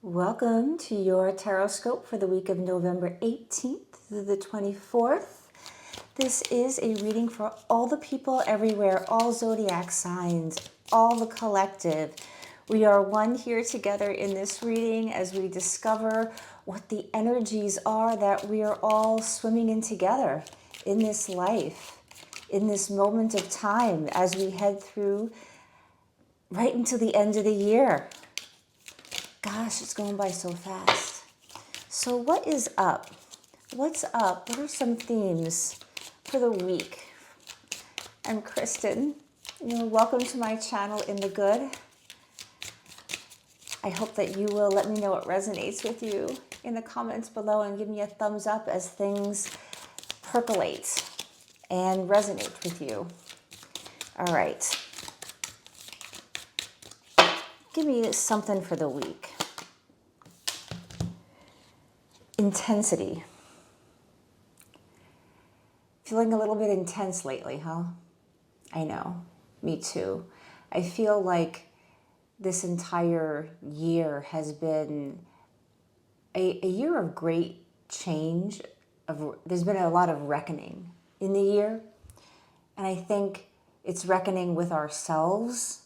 Welcome to your Tarotscope for the week of November 18th through the 24th. This is a reading for all the people everywhere, all zodiac signs, all the collective. We are one here together in this reading as we discover what the energies are that we are all swimming in together in this life, in this moment of time as we head through right into the end of the year. Gosh, it's going by so fast. So what is up? What's up? What are some themes for the week? I'm Kristen. Welcome to my channel In the Good. I hope that you will let me know what resonates with you in the comments below and give me a thumbs up as things percolate and resonate with you. All right. Give me something for the week. Intensity. Feeling a little bit intense lately, huh? I know, me too. I feel like this entire year has been a year of great change. There's been a lot of reckoning in the year. And I think it's reckoning with ourselves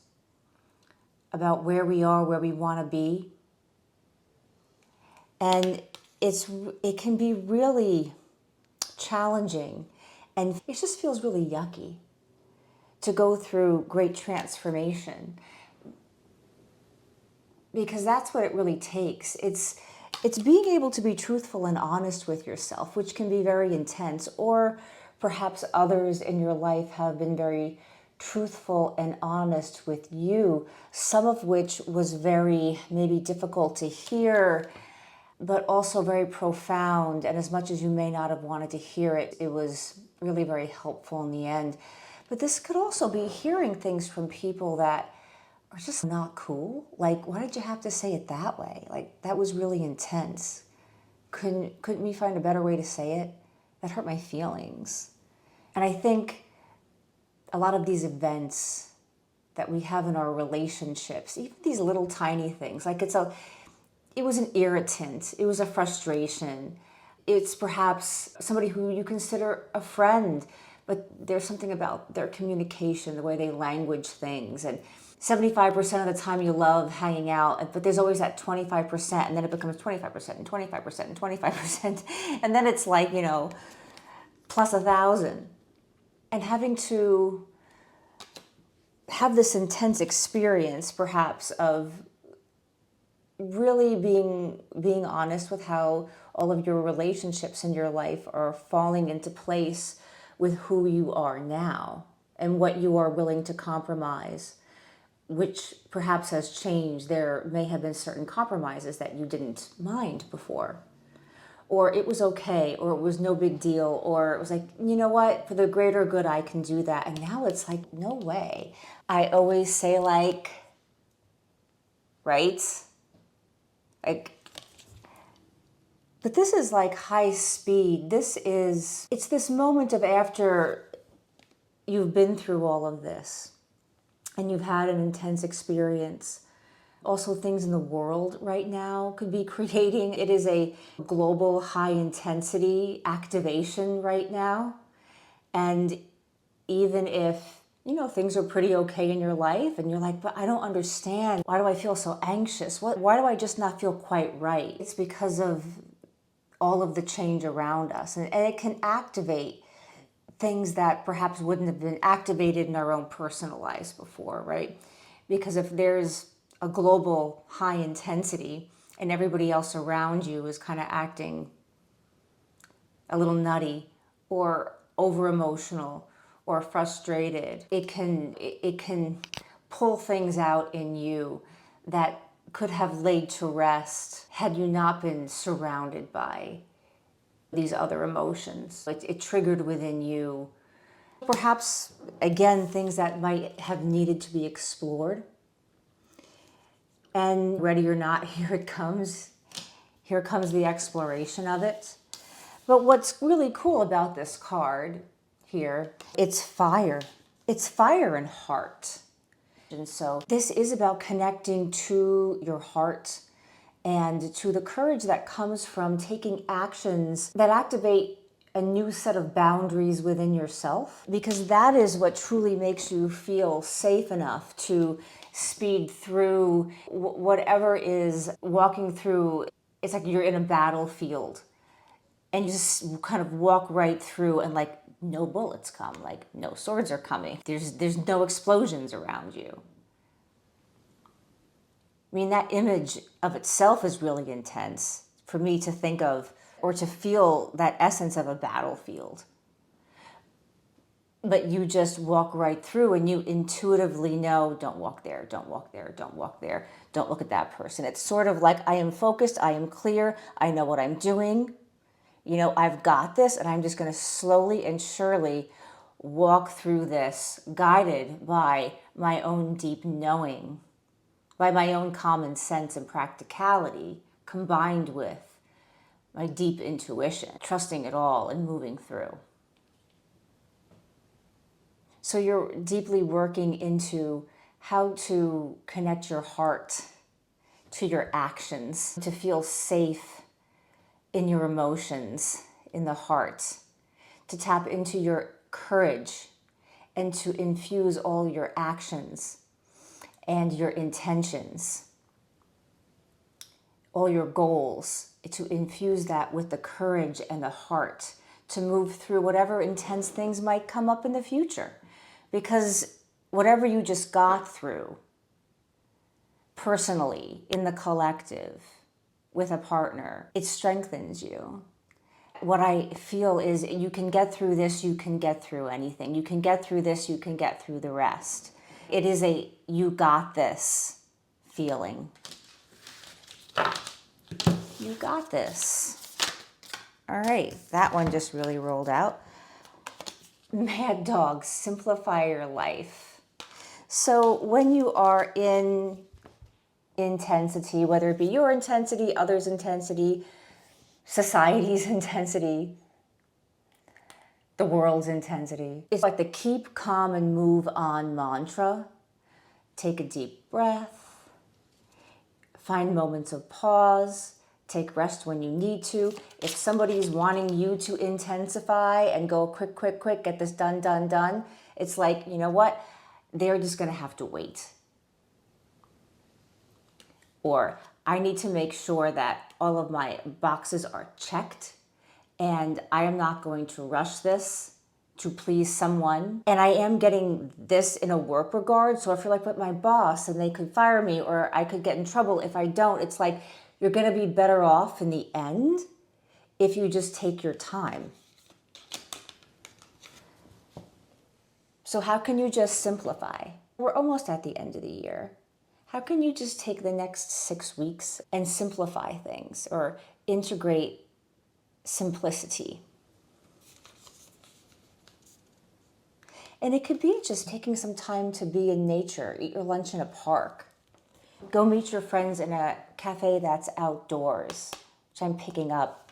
about where we are, where we want to be. And it can be really challenging, and it just feels really yucky to go through great transformation, because that's what it really takes. It's being able to be truthful and honest with yourself, which can be very intense, or perhaps others in your life have been very truthful and honest with you, some of which was very maybe difficult to hear, but also very profound. And as much as you may not have wanted to hear it, it was really very helpful in the end. But this could also be hearing things from people that are just not cool. Like, why did you have to say it that way? Like, that was really intense. Couldn't we find a better way to say it? That hurt my feelings. And I think a lot of these events that we have in our relationships, even these little tiny things, like it was an irritant, it was a frustration, it's perhaps somebody who you consider a friend, but there's something about their communication, the way they language things, and 75% of the time you love hanging out, but there's always that 25%, and then it becomes 25% and 25% and 25%, and then it's like, plus 1,000. And having to have this intense experience, perhaps, of really being honest with how all of your relationships in your life are falling into place with who you are now and what you are willing to compromise, which perhaps has changed. There may have been certain compromises that you didn't mind before, or it was okay, or it was no big deal, or it was like, you know what, for the greater good, I can do that. And now it's like, no way. I always say, like, right? But this is like high speed. It's this moment of after you've been through all of this and you've had an intense experience. Also, things in the world right now could be creating. It is a global high intensity activation right now. And even if things are pretty okay in your life and you're like, but I don't understand. Why do I feel so anxious? Why do I just not feel quite right? It's because of all of the change around us. And it can activate things that perhaps wouldn't have been activated in our own personal lives before, right? Because if there's a global high intensity and everybody else around you is kind of acting a little nutty or over emotional or frustrated, it can pull things out in you that could have laid to rest had you not been surrounded by these other emotions. It triggered within you perhaps, again, things that might have needed to be explored. And ready or not, here it comes. Here comes the exploration of it. But what's really cool about this card here, it's fire. It's fire and heart. And so this is about connecting to your heart and to the courage that comes from taking actions that activate a new set of boundaries within yourself, because that is what truly makes you feel safe enough to speed through whatever is walking through. It's like you're in a battlefield and you just kind of walk right through, and like no bullets come, like no swords are coming. There's no explosions around you. I mean, that image of itself is really intense for me to think of or to feel that essence of a battlefield. But you just walk right through and you intuitively know, don't walk there, don't walk there, don't walk there, don't look at that person. It's sort of like I am focused, I am clear, I know what I'm doing. You know, I've got this, and I'm just going to slowly and surely walk through this, guided by my own deep knowing, by my own common sense and practicality, combined with my deep intuition, trusting it all and moving through. So you're deeply working into how to connect your heart to your actions, to feel safe in your emotions, in the heart, to tap into your courage and to infuse all your actions and your intentions, all your goals, to infuse that with the courage and the heart to move through whatever intense things might come up in the future. Because whatever you just got through, personally, in the collective, with a partner, it strengthens you. What I feel is you can get through this, you can get through anything. You can get through this, you can get through the rest. It is a you got this feeling. You got this. All right, that one just really rolled out. Mad Dog, simplify your life. So when you are in intensity, whether it be your intensity, others' intensity, society's intensity, the world's intensity, it's like the keep calm and move on mantra. Take a deep breath, find moments of pause, take rest when you need to. If somebody's wanting you to intensify and go quick, quick, quick, get this done, done, done, it's like, you know what? They're just going to have to wait. Or I need to make sure that all of my boxes are checked and I am not going to rush this to please someone. And I am getting this in a work regard. So if you're like with my boss and they could fire me or I could get in trouble if I don't, it's like you're going to be better off in the end if you just take your time. So how can you just simplify? We're almost at the end of the year. How can you just take the next 6 weeks and simplify things or integrate simplicity? And it could be just taking some time to be in nature, eat your lunch in a park, go meet your friends in a cafe that's outdoors, which I'm picking up.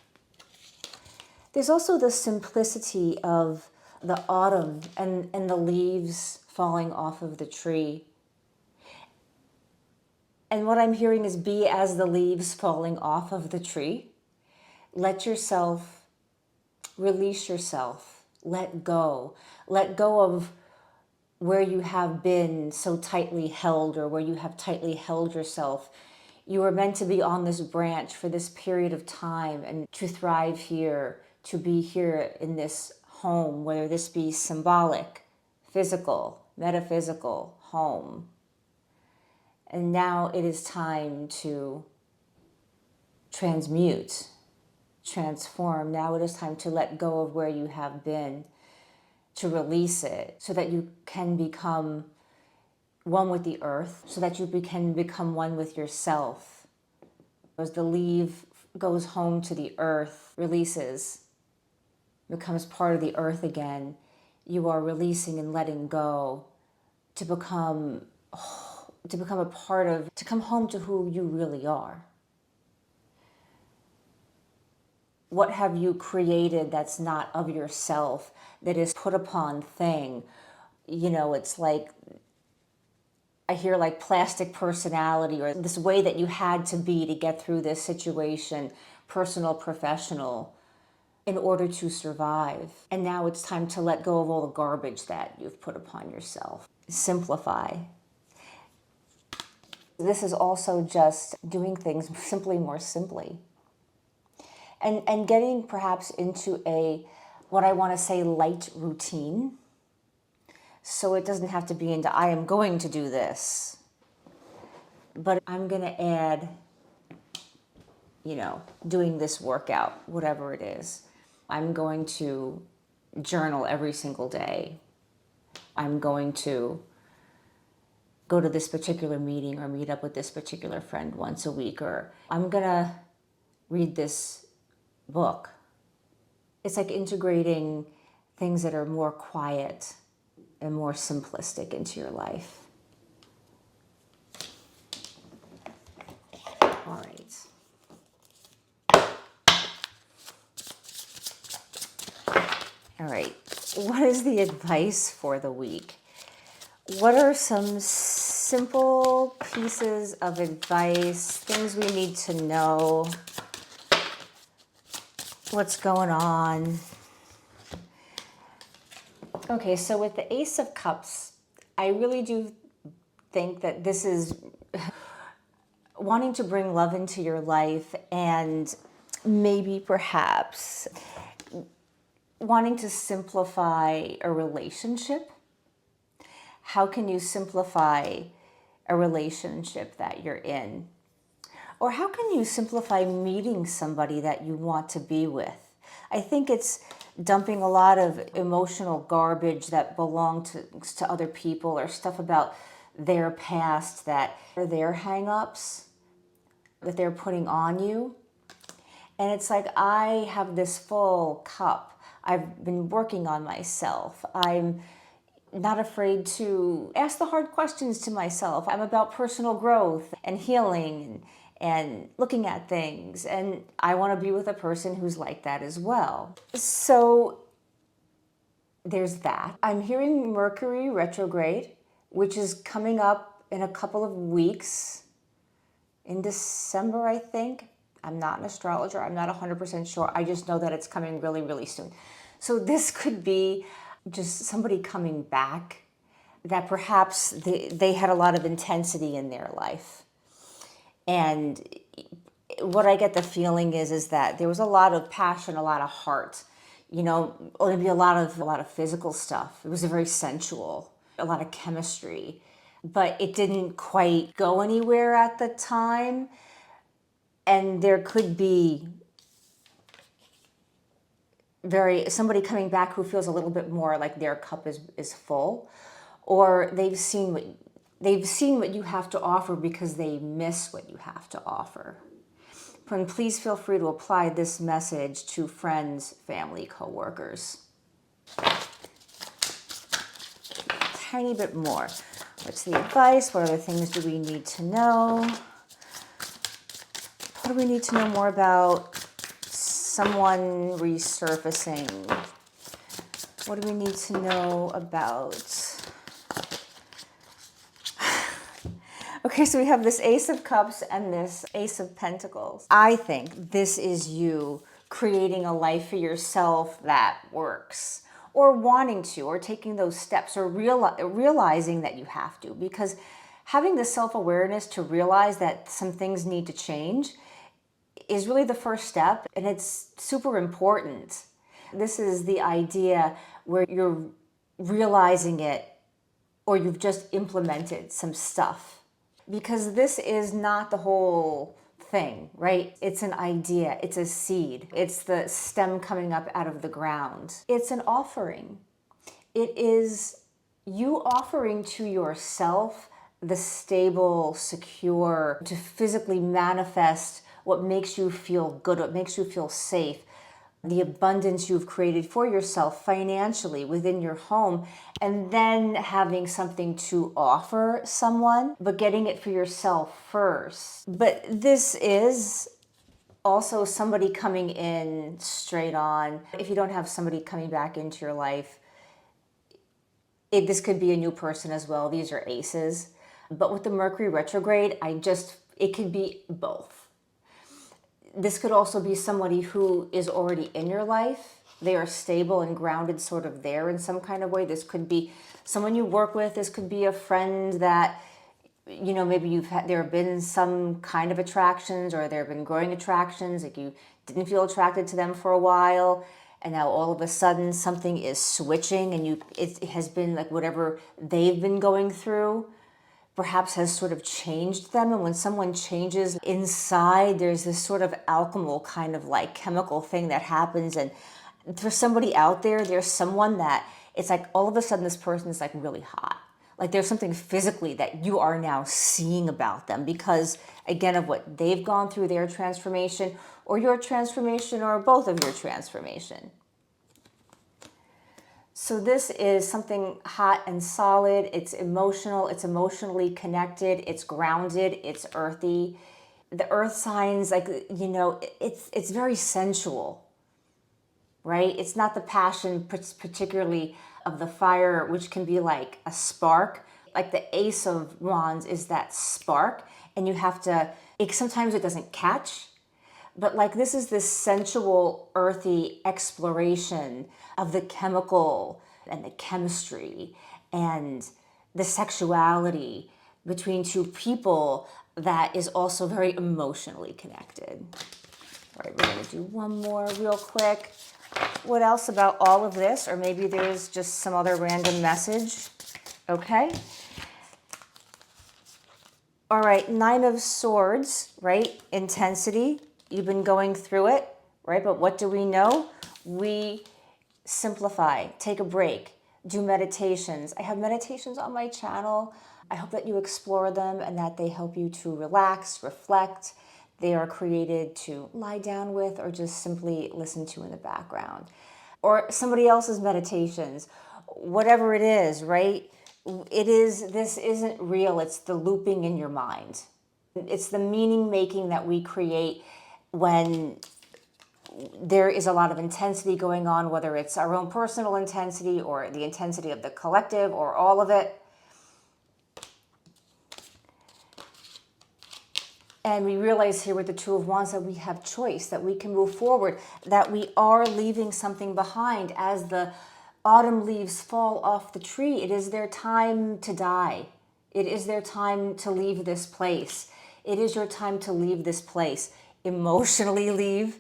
There's also the simplicity of the autumn and the leaves falling off of the tree. And what I'm hearing is be as the leaves falling off of the tree. Let yourself, release yourself, let go. Let go of where you have been so tightly held or where you have tightly held yourself. You are meant to be on this branch for this period of time and to thrive here, to be here in this home, whether this be symbolic, physical, metaphysical, home. And now it is time to transmute, transform. Now it is time to let go of where you have been, to release it so that you can become one with the earth, so that you can become one with yourself. As the leaf goes home to the earth, releases, becomes part of the earth again, you are releasing and letting go to become a part of, to come home to who you really are. What have you created that's not of yourself, that is put upon thing? You know, it's like, I hear like plastic personality, or this way that you had to be to get through this situation, personal, professional, in order to survive. And now it's time to let go of all the garbage that you've put upon yourself. Simplify. This is also just doing things simply more simply. And getting perhaps into a, what I want to say, light routine. So it doesn't have to be into, I am going to do this, but I'm going to add, doing this workout, whatever it is. I'm going to journal every single day. I'm going to go to this particular meeting or meet up with this particular friend once a week, or I'm going to read this book. It's like integrating things that are more quiet and more simplistic into your life. All right. All right. What is the advice for the week? What are some simple pieces of advice, things we need to know? What's going on? Okay, so with the Ace of Cups, I really do think that this is wanting to bring love into your life, and maybe perhaps wanting to simplify a relationship. How can you simplify a relationship that you're in? Or how can you simplify meeting somebody that you want to be with? I think it's dumping a lot of emotional garbage that belong to other people, or stuff about their past that are their hang-ups that they're putting on you. And it's like, I have this full cup. I've been working on myself. I'm not afraid to ask the hard questions to myself. I'm about personal growth and healing and looking at things. And I want to be with a person who's like that as well. So there's that. I'm hearing Mercury retrograde, which is coming up in a couple of weeks, in December, I think. I'm not an astrologer. I'm not 100% sure. I just know that it's coming really, really soon. So this could be just somebody coming back that perhaps they had a lot of intensity in their life. And what I get the feeling is that there was a lot of passion, a lot of heart, or maybe a lot of physical stuff. It was very sensual, a lot of chemistry, but it didn't quite go anywhere at the time. And there could be somebody coming back who feels a little bit more like their cup is full, or they've seen what you have to offer because they miss what you have to offer. And please feel free to apply this message to friends, family, co-workers. Tiny bit more. What's the advice? What other things do we need to know? What do we need to know more about someone resurfacing? What do we need to know about? Okay, so we have this Ace of Cups and this Ace of Pentacles. I think this is you creating a life for yourself that works, or wanting to, or taking those steps, or realizing that you have to, because having the self-awareness to realize that some things need to change is really the first step, and it's super important. This is the idea where you're realizing it, or you've just implemented some stuff. Because this is not the whole thing, right? It's an idea, it's a seed. It's the stem coming up out of the ground. It's an offering. It is you offering to yourself the stable, secure, to physically manifest what makes you feel good, what makes you feel safe, the abundance you've created for yourself financially within your home, and then having something to offer someone, but getting it for yourself first. But this is also somebody coming in straight on. If you don't have somebody coming back into your life, this could be a new person as well. These are aces. But with the Mercury retrograde, it could be both. This could also be somebody who is already in your life. They are stable and grounded sort of there in some kind of way. This could be someone you work with. This could be a friend that, maybe there have been some kind of attractions, or there have been growing attractions, like you didn't feel attracted to them for a while, and now all of a sudden something is switching, and it has been like whatever they've been going through perhaps has sort of changed them. And when someone changes inside, there's this sort of alchemical kind of like chemical thing that happens. And for somebody out there, there's someone that it's like all of a sudden this person is like really hot. Like there's something physically that you are now seeing about them because, again, of what they've gone through, their transformation, or your transformation, or both of your transformation. So this is something hot and solid. It's emotional. It's emotionally connected. It's grounded. It's earthy. The earth signs, it's very sensual, right? It's not the passion, particularly of the fire, which can be like a spark. Like the Ace of Wands is that spark, and you have to, sometimes it doesn't catch, but like this is this sensual, earthy exploration of the chemical and the chemistry and the sexuality between two people that is also very emotionally connected. All right, we're going to do one more real quick. What else about all of this? Or maybe there's just some other random message. Okay. All right, Nine of Swords, right? Intensity. You've been going through it, right? But what do we know? We simplify, take a break, do meditations. I have meditations on my channel. I hope that you explore them and that they help you to relax, reflect. They are created to lie down with or just simply listen to in the background. Or somebody else's meditations, whatever it is, right? This isn't real. It's the looping in your mind. It's the meaning making that we create when there is a lot of intensity going on, whether it's our own personal intensity or the intensity of the collective or all of it. And we realize here with the Two of Wands that we have choice, that we can move forward, that we are leaving something behind. As the autumn leaves fall off the tree, it is their time to die. It is their time to leave this place. It is your time to leave this place. Emotionally leave,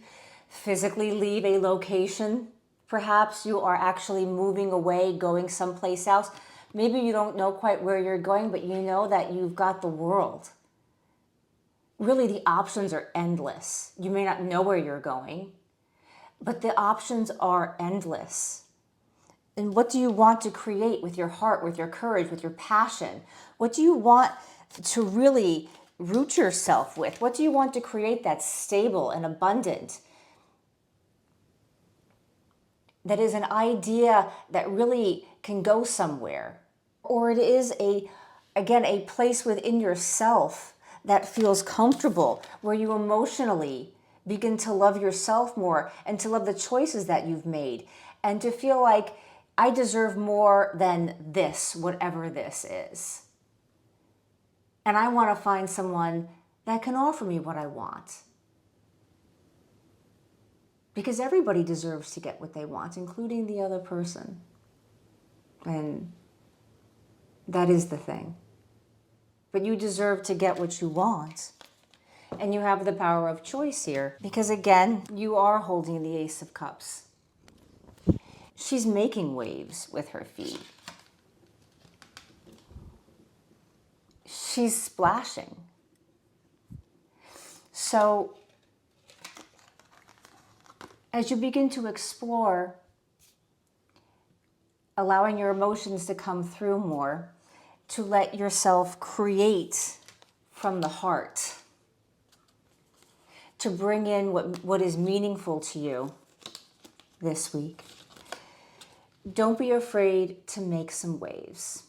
physically leave a location. Perhaps you are actually moving away, going someplace else. Maybe you don't know quite where you're going, but you know that you've got the world. Really, the options are endless. You may not know where you're going, but the options are endless. And what do you want to create with your heart, with your courage, with your passion? What do you want to really root yourself with? What do you want to create that's stable and abundant? That is an idea that really can go somewhere. Or it is a place within yourself that feels comfortable, where you emotionally begin to love yourself more and to love the choices that you've made and to feel like I deserve more than this, whatever this is. And I want to find someone that can offer me what I want. Because everybody deserves to get what they want, including the other person. And that is the thing. But you deserve to get what you want. And you have the power of choice here. Because again, you are holding the Ace of Cups. She's making waves with her feet. She's splashing. So, as you begin to explore, allowing your emotions to come through more, to let yourself create from the heart, to bring in what is meaningful to you this week. Don't be afraid to make some waves.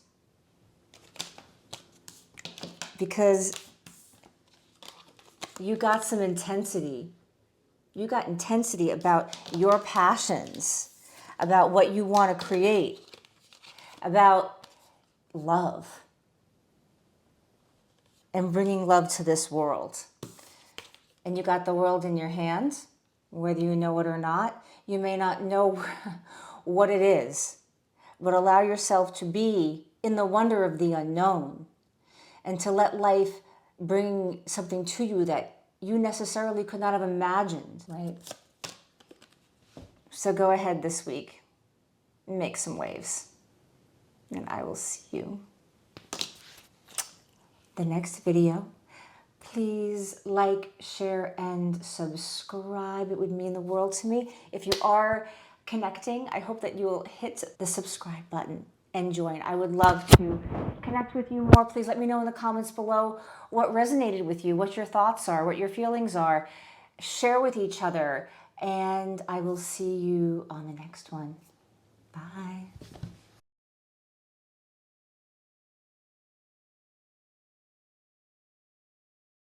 Because you got some intensity. You got intensity about your passions, about what you want to create, about love. and bringing love to this world. And you got the world in your hands, whether you know it or not. You may not know what it is, but allow yourself to be in the wonder of the unknown and to let life bring something to you that you necessarily could not have imagined, right? So go ahead this week, make some waves, and I will see you the next video. Please like, share, and subscribe. It would mean the world to me. If you are connecting, I hope that you will hit the subscribe button and join. I would love to connect with you more. Please let me know in the comments below what resonated with you, what your thoughts are, what your feelings are. Share with each other, and I will see you on the next one. Bye.